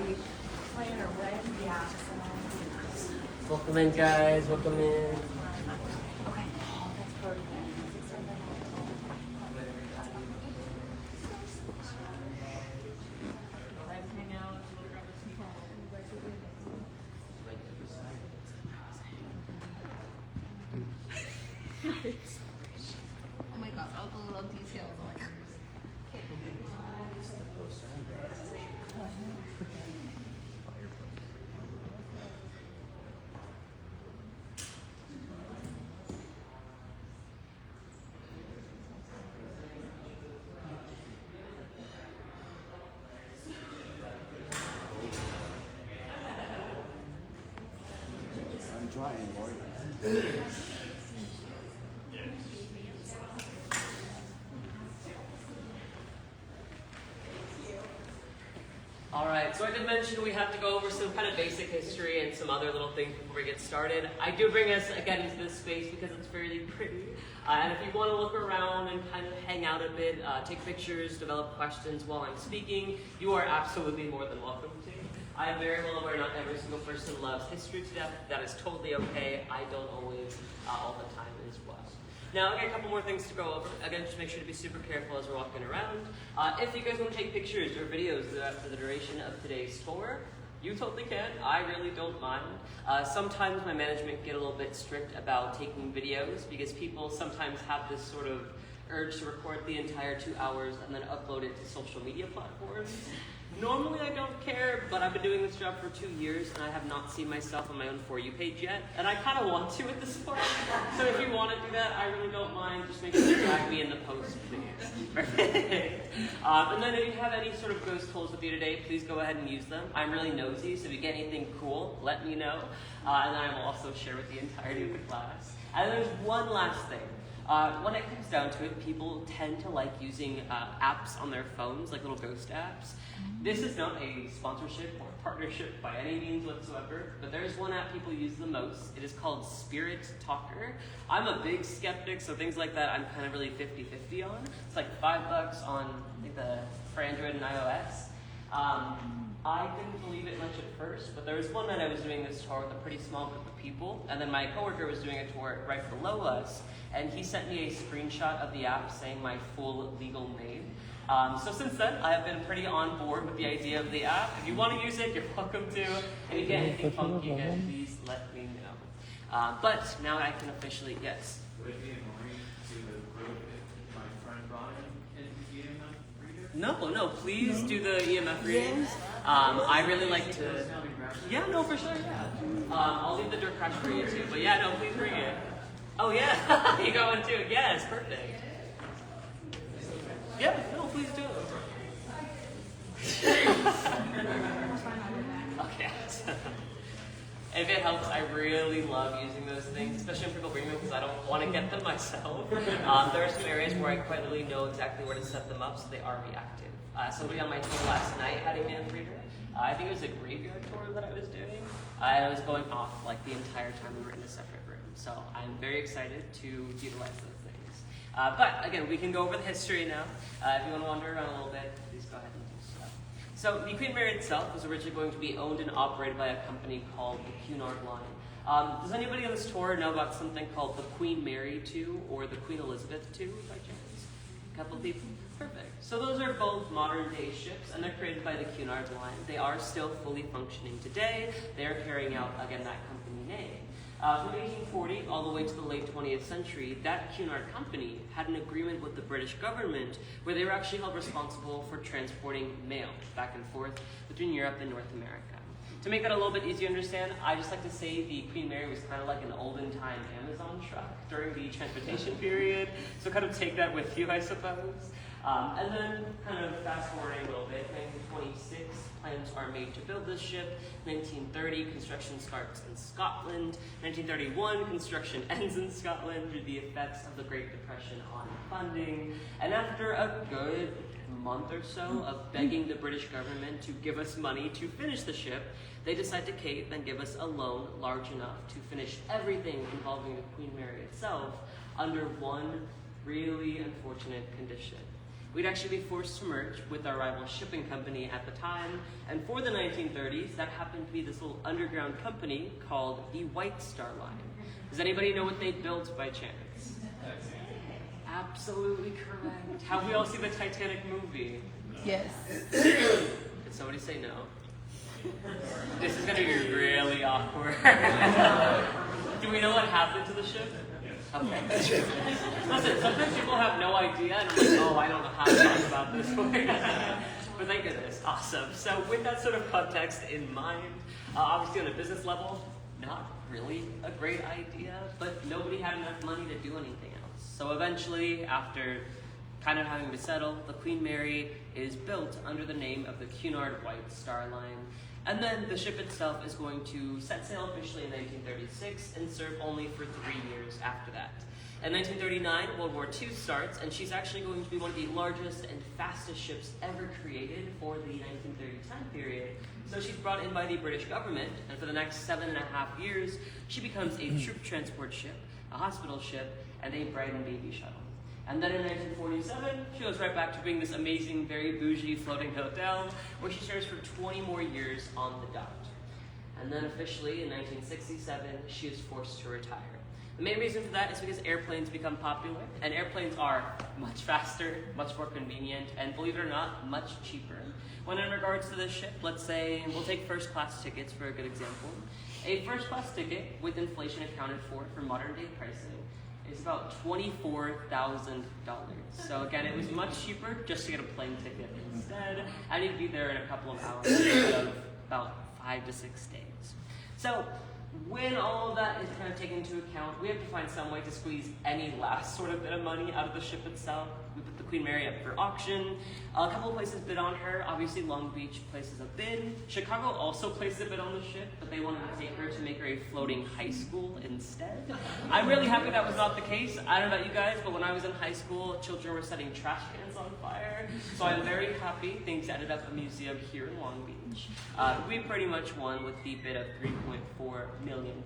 we playing our way? Yeah. Welcome in, guys. Welcome in. Okay. Oh, that's perfect. Let's hang out. Oh my gosh, all the little details. Like, I'm trying, Lord. All right, so I did mention we have to go over some kind of basic history and some other little things before we get started. I do bring us again into this space because it's fairly pretty. And if you want to look around and kind of hang out a bit, take pictures, develop questions while I'm speaking, you are absolutely more than welcome to. I am very well aware not every single person loves history to death. That is totally okay. I don't always, all the time as well. Now, I got a couple more things to go over. Again, just make sure to be super careful as we're walking around. If you guys want to take pictures or videos for the duration of today's tour, you totally can. I really don't mind. Sometimes my management get a little bit strict about taking videos because people sometimes have this sort of urge to record the entire 2 hours and then upload it to social media platforms. Normally I don't care, but I've been doing this job for 2 years and I have not seen myself on my own For You page yet, and I kind of want to at this point. So if you want to do that, I really don't mind. Just make sure you tag me in the post, please. And then if you have any sort of ghost tools with you today, please go ahead and use them. I'm really nosy, so if you get anything cool, let me know. And then I will also share with the entirety of the class. And there's one last thing. When it comes down to it, people tend to like using apps on their phones, like little ghost apps. This is not a sponsorship or partnership by any means whatsoever, but there's one app people use the most. It is called Spirit Talker. I'm a big skeptic, so things like that I'm kind of really 50-50 on. It's like $5 on, I think, for Android and iOS. I didn't believe it much at first, but there was one night I was doing this tour with a pretty small group of people, and then my coworker was doing a tour right below us, and he sent me a screenshot of the app saying my full legal name. So since then, I have been pretty on board with the idea of the app. If you want to use it, you're welcome to. And if you get anything funky again, please let me know. But now I can officially, yes. Would it be annoying to the group if my friend brought in an EMF reader? No, please do the EMF readings. I really like to. Yeah, no, for sure, yeah. I'll leave the dirt crash for you too. But yeah, no, please bring it. Oh yeah, you go into it. Yes, perfect. Yeah, no, please do it. Okay. If it helps, I really love using those things, especially when people bring them because I don't want to get them myself. There are some areas where I quite literally know exactly where to set them up so they are reactive. Somebody on my team last night had a EMF reader. I think it was a graveyard tour that I was doing. I was going off like the entire time we were in a separate room. So I'm very excited to utilize those things. But again, we can go over the history now. If you want to wander around a little bit, please go ahead and do so. So the Queen Mary itself was originally going to be owned and operated by a company called the Cunard Line. Does anybody on this tour know about something called the Queen Mary II or the Queen Elizabeth II by chance? A couple people? Perfect. So those are both modern day ships and they're created by the Cunard Line. They are still fully functioning today. They are carrying out, again, that company name. From 1840 all the way to the late 20th century, that Cunard company had an agreement with the British government where they were actually held responsible for transporting mail back and forth between Europe and North America. To make that a little bit easier to understand, I just like to say the Queen Mary was kind of like an olden time Amazon truck during the transportation period. So kind of take that with you, I suppose. And then kind of fast forwarding a little bit, 1926, plans are made to build this ship. 1930, construction starts in Scotland. 1931, construction ends in Scotland due to the effects of the Great Depression on funding. And after a good month or so of begging the British government to give us money to finish the ship, they decide to cave and give us a loan large enough to finish everything involving the Queen Mary itself under one really unfortunate condition. we'd actually be forced to merge with our rival shipping company at the time, and for the 1930s, that happened to be this little underground company called the White Star Line. Does anybody know what they built by chance? Absolutely correct. Have we all seen the Titanic movie? Yes. Did somebody say no? This is gonna be really awkward. Do we know what happened to the ship? Okay. Listen, sometimes people have no idea, and I'm like, oh, I don't know how to talk about this. But thank goodness, awesome. So with that sort of context in mind, obviously on a business level, not really a great idea, but nobody had enough money to do anything else. So eventually, after kind of having to settle, the Queen Mary is built under the name of the Cunard White Star Line. And then the ship itself is going to set sail officially in 1936 and serve only for 3 years after that. In 1939, World War II starts, and she's actually going to be one of the largest and fastest ships ever created for the 1930 time period. So she's brought in by the British government, and for the next 7.5 years, she becomes a troop transport ship, a hospital ship, and a bride and baby shuttle. And then in 1947, she goes right back to being this amazing, very bougie floating hotel, where she serves for 20 more years on the dot. And then officially in 1967, she is forced to retire. The main reason for that is because airplanes become popular, and airplanes are much faster, much more convenient, and believe it or not, much cheaper. When in regards to this ship, let's say, we'll take first class tickets for a good example. A first class ticket, with inflation accounted for modern day pricing, is about $24,000. So again, it was much cheaper just to get a plane ticket instead, and you'd be there in a couple of hours instead of about 5 to 6 days. So when all of that is kind of taken into account, we have to find some way to squeeze any last sort of bit of money out of the ship itself. We put the Queen Mary up for auction. A couple of places bid on her. Obviously, Long Beach places a bid. Chicago also placed a bid on the ship, but they wanted to take her to make her a floating high school instead. I'm really happy that was not the case. I don't know about you guys, but when I was in high school, children were setting trash cans on fire. So I'm very happy things ended up a museum here in Long Beach. We pretty much won with the bid of $3.4 million.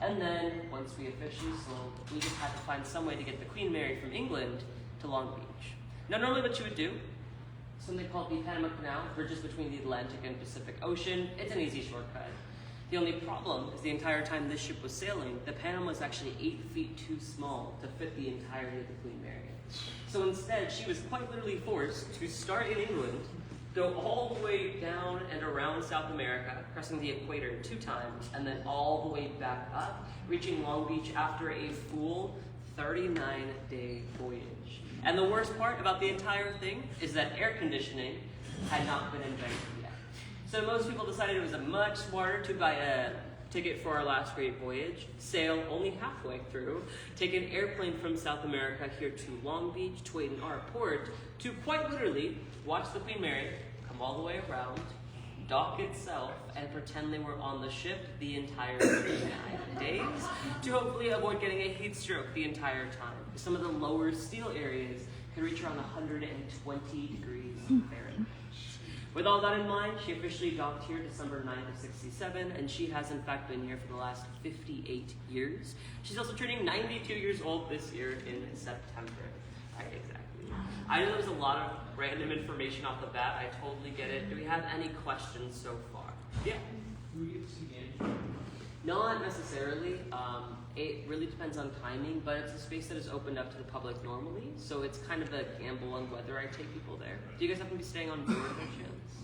And then, once we officially sold, we just had to find some way to get the Queen Mary from England to Long Beach. Now, normally what you would do, something called the Panama Canal, bridges between the Atlantic and Pacific Ocean. It's an easy shortcut. The only problem is the entire time this ship was sailing, the Panama was actually 8 feet too small to fit the entirety of the Queen Mary. So instead, she was quite literally forced to start in England, go all the way down and around South America, crossing the equator 2 times, and then all the way back up, reaching Long Beach after a full 39-day voyage. And the worst part about the entire thing is that air conditioning had not been invented yet. So most people decided it was much smarter to buy a ticket for our last great voyage, sail only halfway through, take an airplane from South America here to Long Beach to wait in our port, to quite literally watch the Queen Mary come all the way around, dock itself, and pretend they were on the ship the entire 39 days, to hopefully avoid getting a heat stroke the entire time. Some of the lower steel areas can reach around 120 degrees Fahrenheit. With all that in mind, she officially docked here December 9th of 67, and she has in fact been here for the last 58 years. She's also turning 92 years old this year in September. Right, exactly. I know there's a lot of random information off the bat. I totally get it. Do we have any questions so far? Yeah? Who gets to the engine? Not necessarily. It really depends on timing, but it's a space that is opened up to the public normally, so it's kind of a gamble on whether I take people there. Do you guys happen to be staying on board by chance?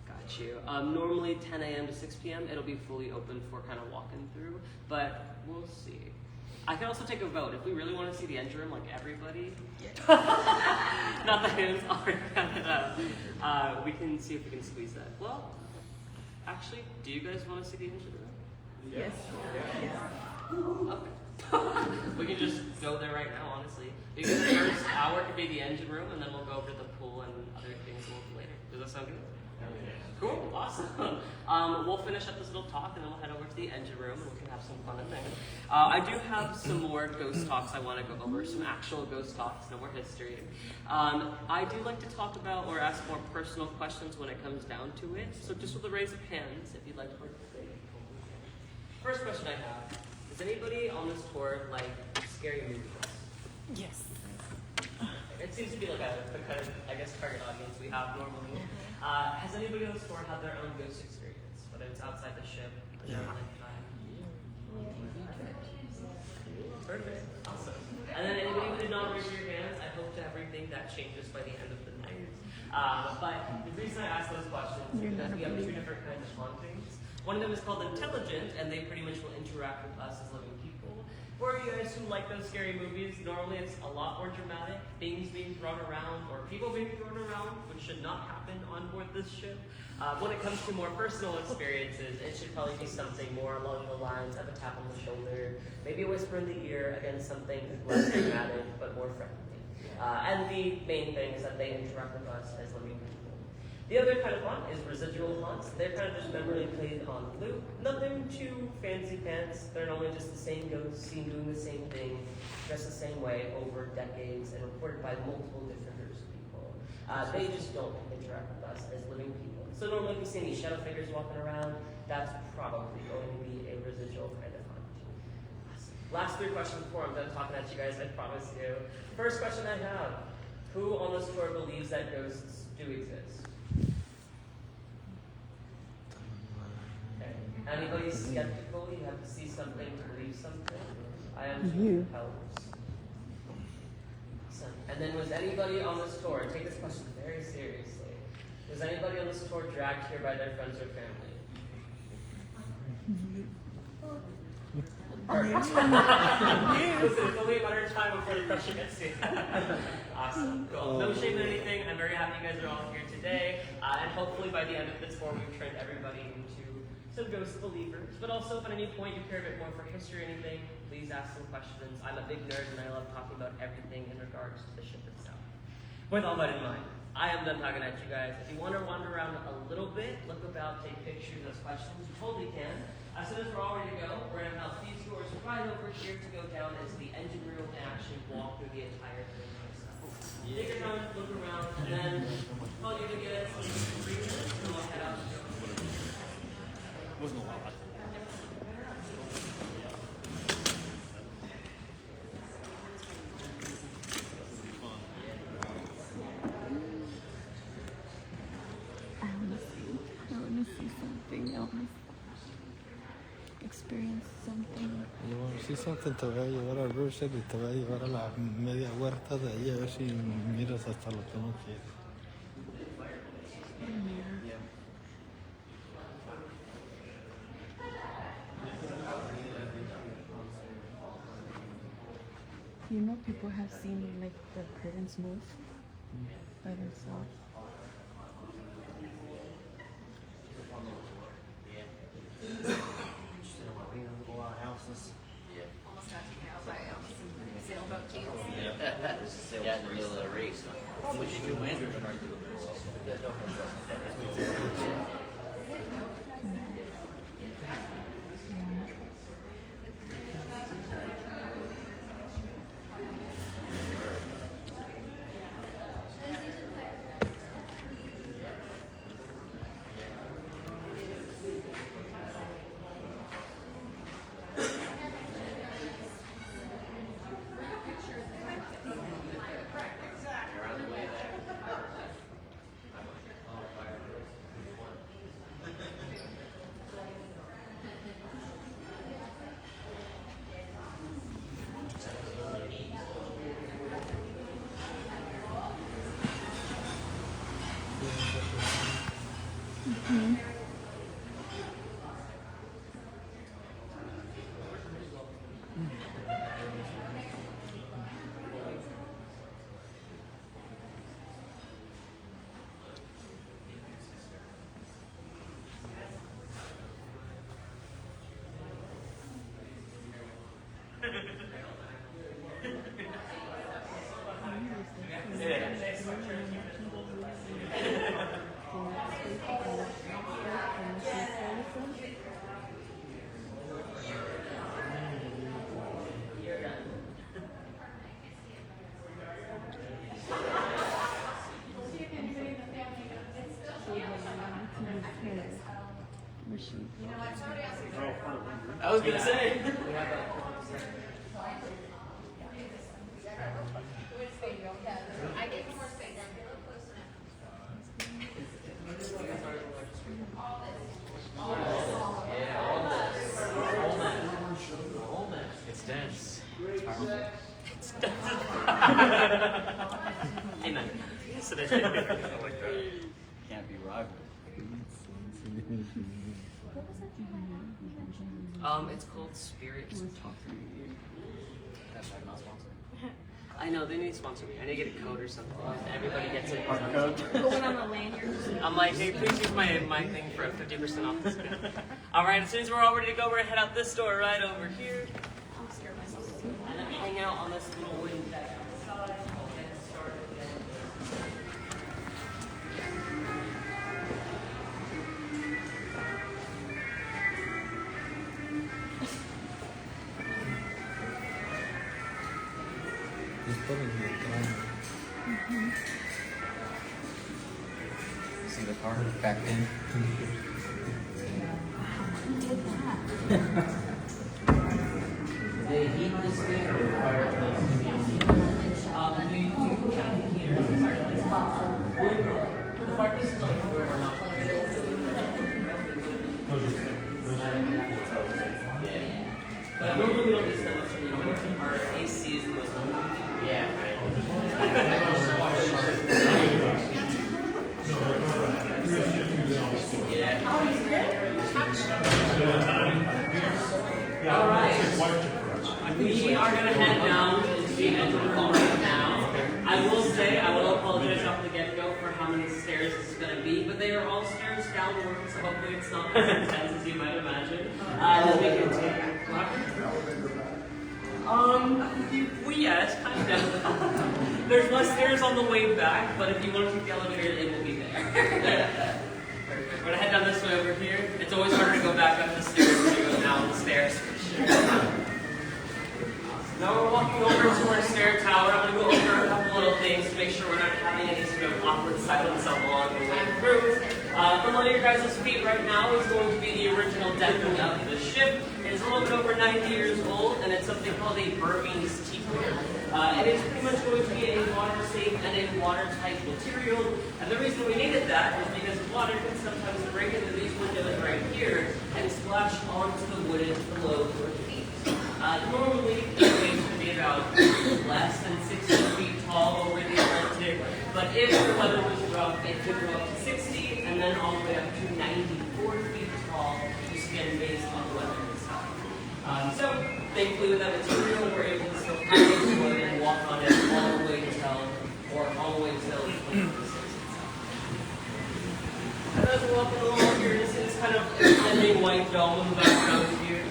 Got you. Normally 10 a.m. to 6 p.m. it'll be fully open for kind of walking through, but we'll see. I can also take a vote. If we really want to see the engine room, like everybody, not the hands are, we can see if we can squeeze that. Well, actually, do you guys want to see the engine room? Yes. Okay. We can just go there right now, honestly. Because the first hour could be the engine room, and then we'll go over to the pool and other things a little later. Does that sound good? Cool, awesome. We'll finish up this little talk, and then we'll head over to the engine room, and we can have some fun in there. I do have some more ghost talks I want to go over, some actual ghost talks, no more history. I do like to talk about or ask more personal questions when it comes down to it, so just with a raise of hands, if you'd like to participate. First question I have. Does anybody on this tour like scary movies? Yes. It seems to be like a kind have normally. Has anybody on the store had their own ghost experience, whether it's outside the ship or their own lifetime? Perfect. Awesome. And then anybody who did not raise your hands, I hope to everything that changes by the end of the night. But the reason I ask those questions is because we have two different kinds of hauntings. One of them is called intelligent, and they pretty much will interact with us as living people. For you guys who like those scary movies, normally it's a lot more dramatic, things being thrown around, or people being thrown around, which should not happen on board this ship. When it comes to more personal experiences, it should probably be something more along the lines of a tap on the shoulder, maybe a whisper in the ear, again, something less dramatic, but more friendly. And the main thing is that they interact with us as living people. The other kind of haunt is residual haunts. They're kind of just memory played on loop. Nothing too fancy pants. They're normally just the same ghost, seen doing the same thing, dressed the same way over decades, and reported by multiple different groups of people. They just don't interact with us as living people. So normally if you see any shadow figures walking around, that's probably going to be a residual kind of haunt. Last three questions before I'm done talking at you guys, I promise you. First question I have, who on this tour believes that ghosts do exist? Okay. Anybody skeptical? You have to see something to believe something? I am too. Helps. Awesome. And then was anybody on this tour, take this question very seriously, was anybody on this tour dragged here by their friends or family? Listen, it's only a matter of time before the pressure gets to you. Awesome. Cool. No shame in anything. I'm very happy you guys are all here today. And hopefully by the end of this tour, we've turned everybody into some ghost believers. But also, if at any point you care a bit more for history or anything, please ask some questions. I'm a big nerd and I love talking about everything in regards to the ship itself. With all that in mind, I am done talking at you guys. If you want to wander around a little bit, look about, take pictures, ask questions, you totally can. As soon as we're all ready to go, we're going to have these doors right over here to go down into the engine room and actually walk through the entire thing yourself. Take your time, look around, and then while you're going to get some 3 minutes, we'll head out. Wasn't a lot. I want to see something else. Experience something. Si something te voy a llevar al Russell y te voy a llevar a la media huerta de ahí a ver si miras hasta lo que no quieres. You know, people have seen like the curtains move by themselves. Almost got taken out by sailboat keys. Yeah, in the middle of the race. What did you win? I was gonna say. I gave more space. Amen. Yes, it is. Can't be rivaled. It's called Spirit. That's why I'm not sponsored. I know, they need to sponsor me. I need to get a code or something. Everybody gets it. Going on the lanyard. I'm like, hey, please use my thing for 50% off this video. Alright, as soon as we're all ready to go, we're gonna head out this door right over here. I'm scared myself. And then hang out on this little wooden deck outside. We'll get started again. Es por el metrano. See the car back then? They heat this thing or fireplace? The fireplace is like where we're not. Yeah. But normally we don't use that much anymore. Our AC is the most limited. Yeah, All right. We are going to head down into the edge of the hall right now. I will say, I will apologize off the get-go for how many stairs this is going to be, but they are all stairs downward, so hopefully it's not as intense as you might imagine. As we continue. Yes, kind of. There's less stairs on the way back, but if you want to take the elevator, it will be there. We're going to head down this way over here. It's always harder to go back up the stairs than to go down the stairs. Now we're walking over to our stair tower. I'm going to go over a couple little things to make sure we're not having any sort of awkward silence along the way through. From one of your guys' feet right now is going to be the original decking of the ship. It is a little bit over 90 years old, and it's something called a Burmese teakwood. It is pretty much going to be a water-safe and a watertight material. And the reason we needed that is because water can sometimes break into these windows right here and splash onto the wooden below your feet. Normally, the waves can be about less than 60 feet tall over the Atlantic, but if the weather was rough, it could go up to 60 and then all the way up to 94 feet tall, just again based on the weather inside. So, thankfully with that material, we're able to still package wood and walk on it all the way till, or all the way till the 60s. And as we're walking along here, this is kind of a standing white dome in the background here.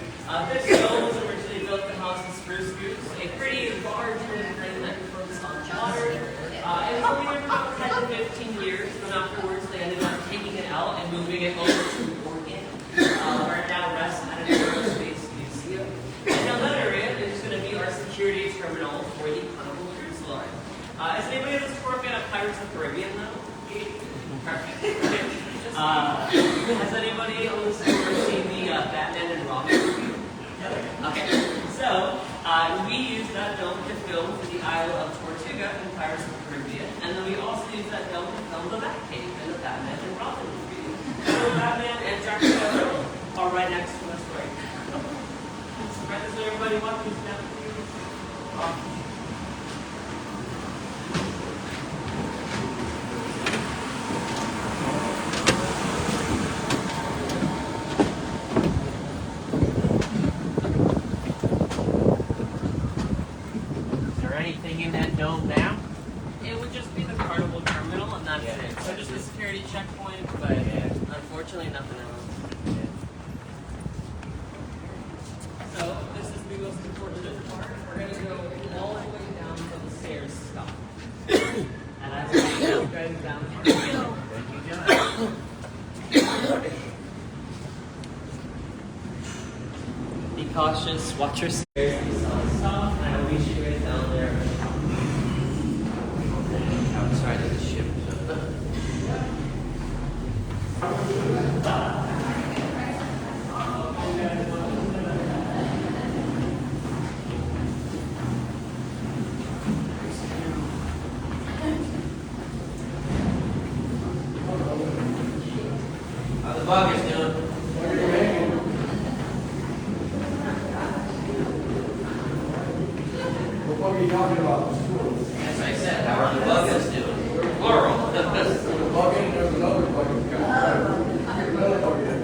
This dome was originally built to house the spruce goose, a pretty large wooden frame that floats on water. It was only there for about 10 to 15 years, and afterwards they ended up taking it out and moving it over to Oregon, where it now rests at an aerospace museum. And now that area is going to be our security terminal for the Carnival Cruise Line. Is anybody on this tour fan of Pirates of the Caribbean though? Perfect. Has anybody on this tour seen the Batman and Robin movie? Okay, so we used that dome to film for the Isle of Tortuga in Pirates of the Caribbean, and then we also used that dome to film the Batcave in the Batman and Robin movie. So Batman and Jack Sparrow are right next to us right now. Right, so everybody watching down here. In that dome now? It would just be the Carnival Terminal, and that's it. So just a security checkpoint, but unfortunately nothing else. So this is the most important part. We're going to go all the way down until the stairs stop. And as we go down be cautious, watch your stairs. Stop, and I will reach you right down there. Outside of the ship. How the buggers doing? What are you talking about? As I said, how are the buggers doing? Plural. Bugging, there's another bugging. Another bugging.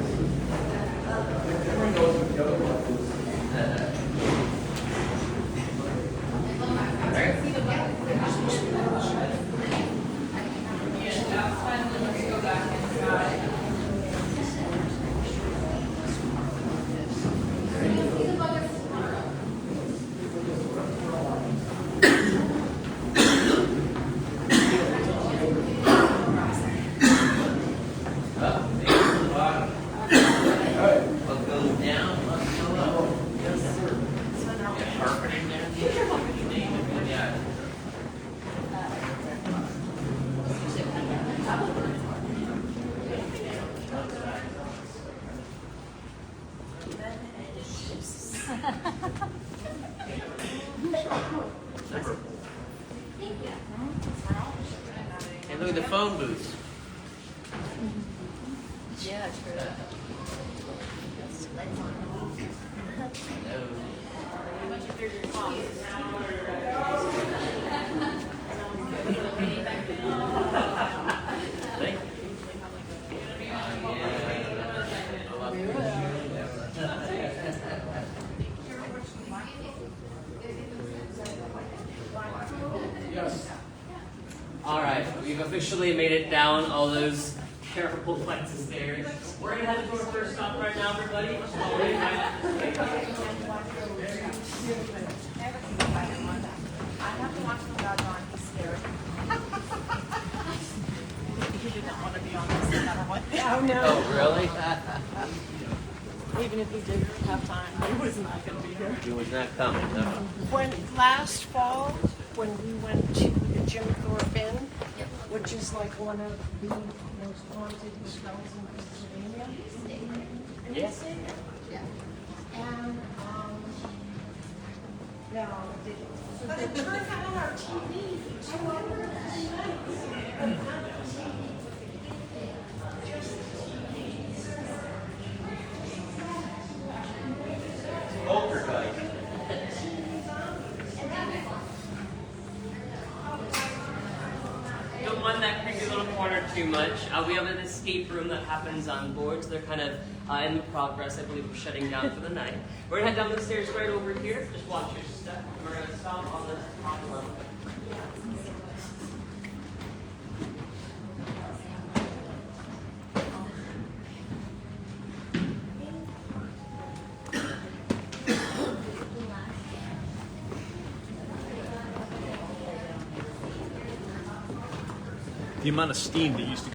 Everyone knows what the other one is. What goes down must go up. Yeah, carpeting there. You name it, yeah. Hey, look at the phone booths. Yeah, true. All right, we've officially made it down all those careful flights of stairs. We're gonna head to our first stop right now, everybody. I have to watch the dog on, he's scary. He did not want to be on this no matter what. Oh, no. Oh, really? Even if he did have time, he was not going to be here. He was not coming, no. When last fall, when we went to the Jim Thorpe Inn, which is like one of the most haunted hotels in Pennsylvania. And we stayed there. Yeah. And, no, it didn't. But it turned on our TV. I wonder if it's nice. Poltergeist. Don't mind that creepy little corner too much. We have an escape room that happens on boards. They're kind of in the progress. I believe we're shutting down for the night. We're gonna head down the stairs right over here. Just watch your step. We're gonna stop on this top level. The amount of steam that used to